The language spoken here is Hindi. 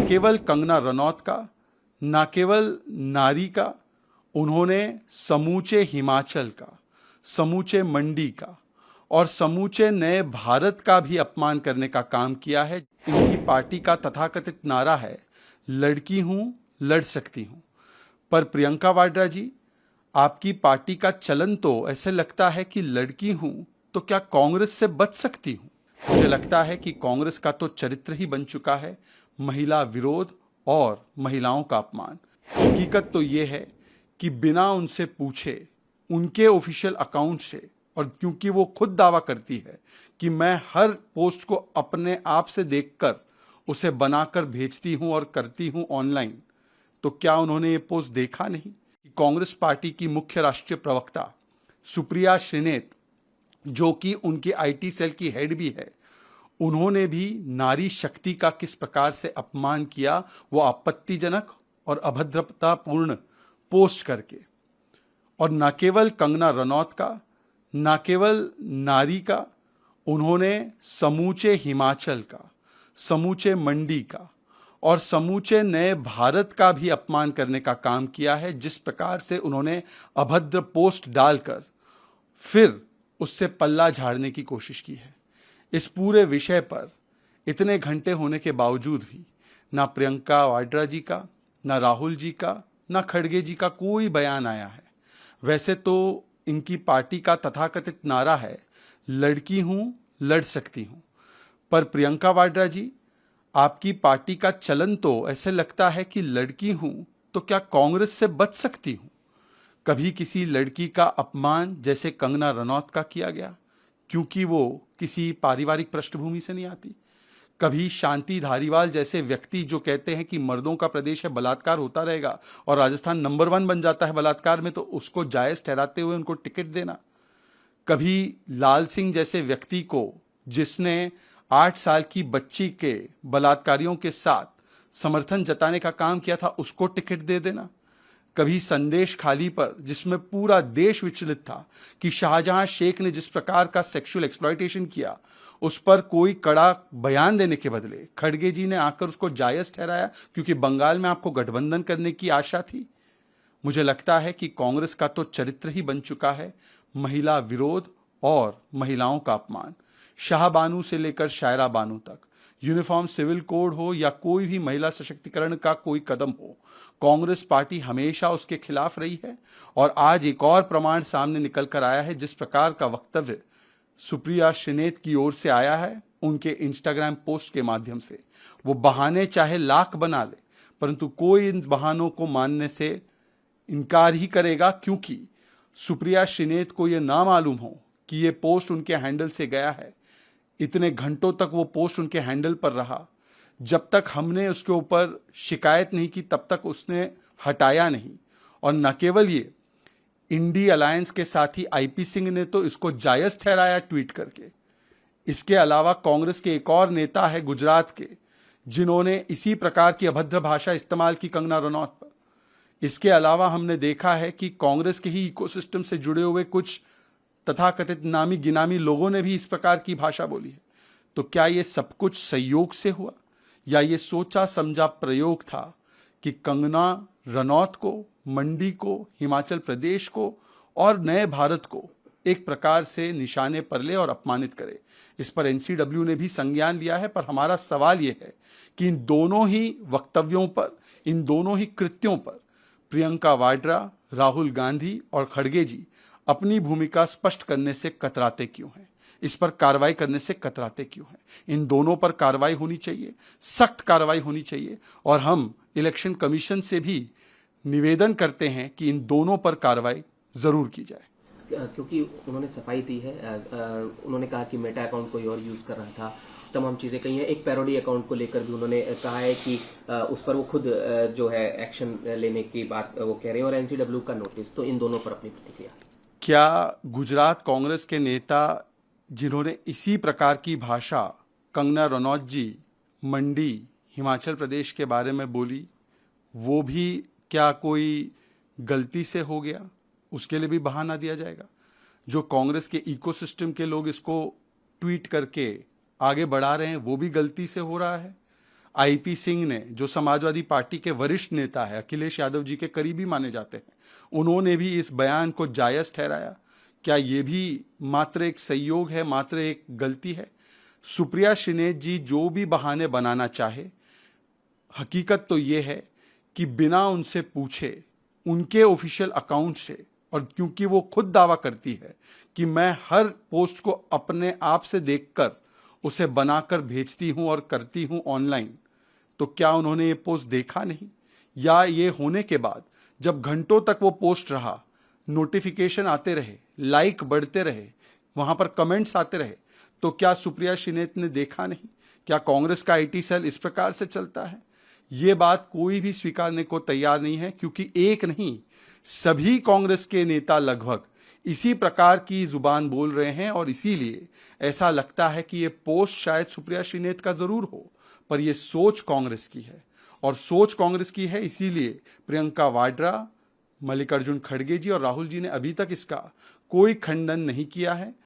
न केवल कंगना रनौत का, न केवल नारी का, उन्होंने समूचे हिमाचल का, समूचे मंडी का और समूचे नए भारत का भी अपमान करने का काम किया है। इनकी पार्टी का तथाकथित नारा है, लड़की हूं, लड़ सकती हूं। पर प्रियंका वाड्रा जी, आपकी पार्टी का चलन तो ऐसे लगता है कि लड़की हूं तो क्या कांग्रेस से बच सकती हूं। मुझे लगता है कि कांग्रेस का तो चरित्र ही बन चुका है महिला विरोध और महिलाओं का अपमान। हकीकत तो यह है कि बिना उनसे पूछे उनके ऑफिशियल अकाउंट से, और क्योंकि वो खुद दावा करती है कि मैं हर पोस्ट को अपने आप से देखकर उसे बनाकर भेजती हूं और करती हूं ऑनलाइन, तो क्या उन्होंने ये पोस्ट देखा नहीं कि कांग्रेस पार्टी की मुख्य राष्ट्रीय प्रवक्ता सुप्रिया श्रीनेत, जो कि उनकी आईटी सेल की हेड भी है, उन्होंने भी नारी शक्ति का किस प्रकार से अपमान किया, वो आपत्तिजनक और अभद्रतापूर्ण पोस्ट करके। और न केवल कंगना रनौत का, न केवल नारी का, उन्होंने समूचे हिमाचल का, समूचे मंडी का और समूचे नए भारत का भी अपमान करने का काम किया है। जिस प्रकार से उन्होंने अभद्र पोस्ट डालकर फिर उससे पल्ला झाड़ने की कोशिश की है। इस पूरे विषय पर इतने घंटे होने के बावजूद भी ना प्रियंका वाड्रा जी का, ना राहुल जी का, ना खड़गे जी का कोई बयान आया है। वैसे तो इनकी पार्टी का तथाकथित नारा है, लड़की हूं, लड़ सकती हूं। पर प्रियंका वाड्रा जी, आपकी पार्टी का चलन तो ऐसे लगता है कि लड़की हूं तो क्या कांग्रेस से बच सकती हूं। कभी किसी लड़की का अपमान जैसे कंगना रनौत का किया गया क्योंकि वो किसी पारिवारिक पृष्ठभूमि से नहीं आती। कभी शांति धारीवाल जैसे व्यक्ति जो कहते हैं कि मर्दों का प्रदेश है, बलात्कार होता रहेगा और राजस्थान नंबर 1 बन जाता है बलात्कार में, तो उसको जायज ठहराते हुए उनको टिकट देना। कभी लाल सिंह जैसे व्यक्ति को, जिसने 8 साल की बच्ची के बलात्कारियों के साथ समर्थन जताने का काम किया था, उसको टिकट दे देना। कभी संदेश खाली पर, जिसमें पूरा देश विचलित था कि शाहजहां शेख ने जिस प्रकार का सेक्सुअल एक्सप्लॉयटेशन किया, उस पर कोई कड़ा बयान देने के बदले खड़गे जी ने आकर उसको जायज ठहराया क्योंकि बंगाल में आपको गठबंधन करने की आशा थी। मुझे लगता है कि कांग्रेस का तो चरित्र ही बन चुका है महिला विरोध और महिलाओं का अपमान। शाह बानू से लेकर शायरा बानू तक, यूनिफॉर्म सिविल कोड हो या कोई भी महिला सशक्तिकरण का कोई कदम हो, कांग्रेस पार्टी हमेशा उसके खिलाफ रही है। और आज एक और प्रमाण सामने निकल कर आया है। जिस प्रकार का वक्तव्य सुप्रिया श्रीनेत की ओर से आया है उनके इंस्टाग्राम पोस्ट के माध्यम से, वो बहाने चाहे लाख बना ले, परंतु कोई इन बहानों को मानने से इनकार ही करेगा, क्योंकि सुप्रिया श्रीनेत को यह ना मालूम हो कि यह पोस्ट उनके हैंडल से गया है। इतने घंटों तक वो पोस्ट उनके हैंडल पर रहा। जब तक हमने उसके ऊपर शिकायत नहीं की तब तक उसने हटाया नहीं। और न केवल ये, इंडी अलायंस के साथी आईपी सिंह ने तो इसको जायज ठहराया ट्वीट करके। इसके अलावा कांग्रेस के एक और नेता है गुजरात के, जिन्होंने इसी प्रकार की अभद्र भाषा इस्तेमाल की कंगना रनौत पर। इसके अलावा हमने देखा है कि कांग्रेस के ही इकोसिस्टम से जुड़े हुए कुछ तथाकथित नामी गिनामी लोगों ने भी इस प्रकार की भाषा बोली है। तो क्या ये सब कुछ संयोग से हुआ या ये सोचा समझा प्रयोग था कि कंगना रनौत को, मंडी को, हिमाचल प्रदेश को और नए भारत को एक प्रकार से निशाने पर ले और अपमानित करे? इस पर एनसीडब्ल्यू ने भी संज्ञान लिया है। पर हमारा सवाल यह है कि इन दोनों ही वक्तव्यों पर, इन दोनों ही कृत्यों पर प्रियंका वाड्रा, राहुल गांधी और खड़गे जी अपनी भूमिका स्पष्ट करने से कतराते क्यों हैं? इस पर कार्रवाई करने से कतराते क्यों हैं? इन दोनों पर कार्रवाई होनी चाहिए, सख्त कार्रवाई होनी चाहिए। और हम इलेक्शन कमीशन से भी निवेदन करते हैं कि इन दोनों पर कार्रवाई जरूर की जाए। क्योंकि उन्होंने सफाई दी है, उन्होंने कहा कि मेटा अकाउंट कोई और यूज कर रहा था, तमाम चीजें कही हैं। एक पैरोडी अकाउंट को लेकर भी उन्होंने कहा है कि उस पर वो खुद जो है एक्शन लेने की बात वो कह रहे हैं, और एनसीडब्ल्यू का नोटिस। तो इन दोनों पर अपनी प्रतिक्रिया। क्या गुजरात कांग्रेस के नेता जिन्होंने इसी प्रकार की भाषा कंगना रनौत जी, मंडी, हिमाचल प्रदेश के बारे में बोली, वो भी क्या कोई गलती से हो गया? उसके लिए भी बहाना दिया जाएगा? जो कांग्रेस के इकोसिस्टम के लोग इसको ट्वीट करके आगे बढ़ा रहे हैं, वो भी गलती से हो रहा है? आईपी सिंह ने, जो समाजवादी पार्टी के वरिष्ठ नेता है, अखिलेश यादव जी के करीबी माने जाते हैं, उन्होंने भी इस बयान को जायज ठहराया। क्या ये भी मात्र एक संयोग है, मात्र एक गलती है? सुप्रिया श्रीनेत जी जो भी बहाने बनाना चाहे, हकीकत तो ये है कि बिना उनसे पूछे उनके ऑफिशियल अकाउंट से, और क्योंकि वो खुद दावा करती है कि मैं हर पोस्ट को अपने आप से देखकर उसे बनाकर भेजती हूं और करती हूं ऑनलाइन, तो क्या उन्होंने ये पोस्ट देखा नहीं? या ये होने के बाद जब घंटों तक वो पोस्ट रहा, नोटिफिकेशन आते रहे, लाइक बढ़ते रहे, वहां पर कमेंट्स आते रहे, तो क्या सुप्रिया श्रीनेत ने देखा नहीं? क्या कांग्रेस का आईटी सेल इस प्रकार से चलता है? ये बात कोई भी स्वीकारने को तैयार नहीं है, क्योंकि एक नहीं, सभी कांग्रेस के नेता लगभग इसी प्रकार की जुबान बोल रहे हैं, और इसीलिए ऐसा लगता है कि ये पोस्ट शायद सुप्रिया श्रीनेत का जरूर हो, पर यह सोच कांग्रेस की है। और सोच कांग्रेस की है, इसीलिए प्रियंका वाड्रा, मल्लिकार्जुन खड़गे जी और राहुल जी ने अभी तक इसका कोई खंडन नहीं किया है।